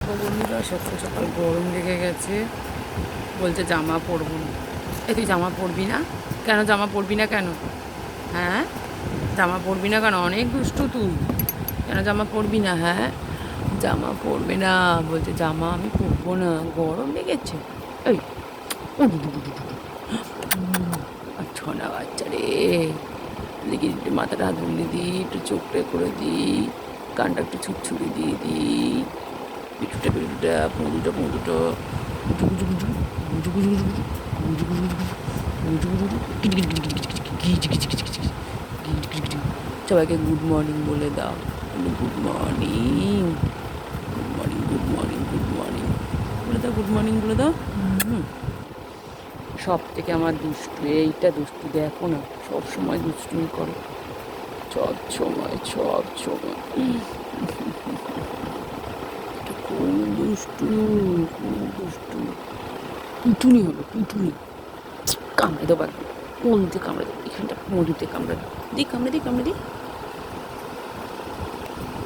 দেখো বন্ধুরা, সকাল সকাল গরম লেগে গেছে, বলছে জামা পরবো না। তুই জামা পরবি না কেন? জামা পরবি না কেন? হ্যাঁ, জামা পরবি না কেন? অনেক দুষ্টু তুই। কেন জামা পরবি না? হ্যাঁ, জামা পরবে না বলছে, জামা আমি পরবো না, গরম লেগেছে। এই আচ্ছা না বাচ্চা রে, দেখি একটু মাথাটা হাত বুলিয়ে দিই, একটু চোখটা করে দিই, কানটা একটু ছুটছুড়ি দিয়ে দিই, পিঠুটা পিঠুটা পুঁজুটা পুঁজুটো সবাইকে গুড মর্নিং বলে দাও। Good morning, good morning, good morning, good morning বলে দাও, গুড মর্নিং বলে দাও। সব থেকে আমার দুষ্টু এইটা, দুষ্টু দেখো না, সব সময় দুষ্টুমি করো, সব সময়, সব সময় খুব দুষ্টু, খুব দুষ্টু। পিটুনি হলো, পিটুনি। কামড়ে দেবো একদম, মধুতে কামড়ে দেবো, এখানটা মধুতে কামড়ে দেবো, দিই কামড়ে দিই, কামড়ে দিই।